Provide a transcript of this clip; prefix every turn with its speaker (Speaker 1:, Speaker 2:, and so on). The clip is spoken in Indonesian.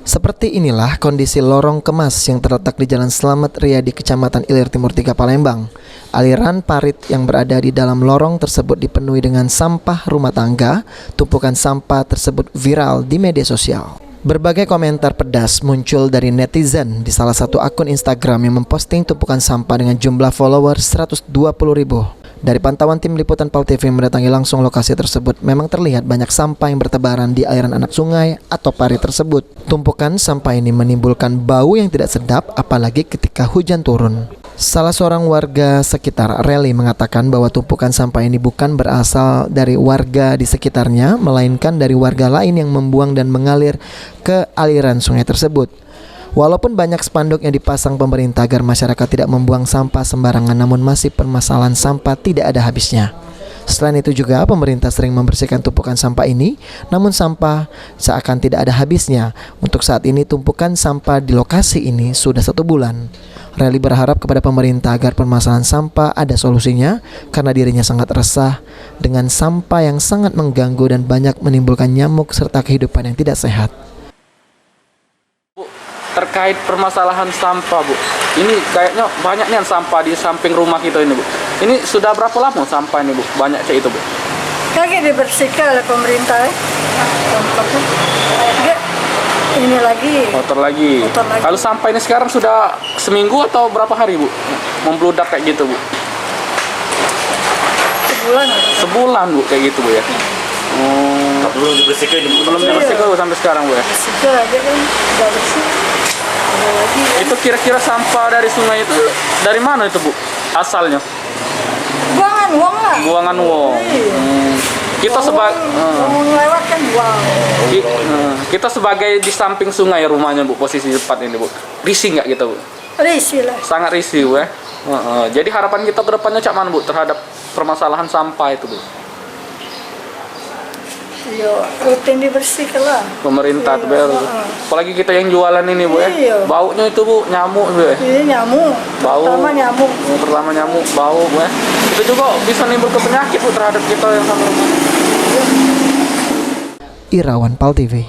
Speaker 1: Seperti inilah kondisi lorong kemas yang terletak di Jalan Slamet Riyadi, Kecamatan Ilir Timur 3, Palembang. Aliran parit yang berada di dalam lorong tersebut dipenuhi dengan sampah rumah tangga. Tumpukan sampah tersebut viral di media sosial. Berbagai komentar pedas muncul dari netizen di salah satu akun Instagram yang memposting tumpukan sampah dengan jumlah followers 120.000. Dari pantauan tim liputan PAL TV yang mendatangi langsung lokasi tersebut, memang terlihat banyak sampah yang bertebaran di aliran anak sungai atau parit tersebut. Tumpukan sampah ini menimbulkan bau yang tidak sedap, apalagi ketika hujan turun. Salah seorang warga sekitar Reli mengatakan bahwa tumpukan sampah ini bukan berasal dari warga di sekitarnya, melainkan dari warga lain yang membuang dan mengalir ke aliran sungai tersebut. Walaupun banyak spanduk yang dipasang pemerintah agar masyarakat tidak membuang sampah sembarangan, namun masih permasalahan sampah tidak ada habisnya. Selain itu juga pemerintah sering membersihkan tumpukan sampah ini, namun sampah seakan tidak ada habisnya. Untuk saat ini tumpukan sampah di lokasi ini sudah 1 bulan. Reli berharap kepada pemerintah agar permasalahan sampah ada solusinya, karena dirinya sangat resah dengan sampah yang sangat mengganggu dan banyak menimbulkan nyamuk serta kehidupan yang tidak sehat.
Speaker 2: Terkait permasalahan sampah, Bu, ini kayaknya banyak nih sampah di samping rumah kita ini, Bu. Ini sudah berapa lama sampah ini, Bu? Banyak kayak itu, Bu?
Speaker 3: Kagak dibersihkan oleh pemerintah. Ini lagi.
Speaker 2: Kotor lagi. Kalau sampah ini sekarang sudah seminggu atau berapa hari, Bu? Membludak kayak gitu, Bu?
Speaker 3: Sebulan.
Speaker 2: Sebulan, Bu, kayak gitu, Bu ya.
Speaker 4: Belum dibersihkan,
Speaker 2: Belum dibersihkan, Bu, sampai sekarang, Bu ya.
Speaker 3: Bersihkan aja kan, udah bersih. Ada lagi.
Speaker 2: Itu kira-kira sampah dari sungai itu dari mana itu, Bu? Asalnya?
Speaker 3: Buangan uang lah.
Speaker 2: Buangan uang. Kita sebagai
Speaker 3: lewat kan buang.
Speaker 2: kita sebagai di samping sungai rumahnya, Bu, posisi tepat ini, Bu. Risih nggak kita, Bu?
Speaker 3: Risih lah.
Speaker 2: Sangat risih, Bu ya. Jadi harapan kita ke depannya cak mana, Bu, terhadap permasalahan sampah itu, Bu?
Speaker 3: Yo, rutin dibersihkan lah.
Speaker 2: Pemerintah tuh, Bu. Apalagi kita yang jualan ini, Bu ya.
Speaker 3: Iya.
Speaker 2: Baunya itu, Bu, nyamuk, Bu ya.
Speaker 3: Ini nyamuk.
Speaker 2: Bau.
Speaker 3: Pertama nyamuk.
Speaker 2: Pertama nyamuk, bau, Bu ya. Itu juga bisa menimbulkan penyakit, Bu, terhadap kita yang sama rumah.
Speaker 1: Irawan PAL TV.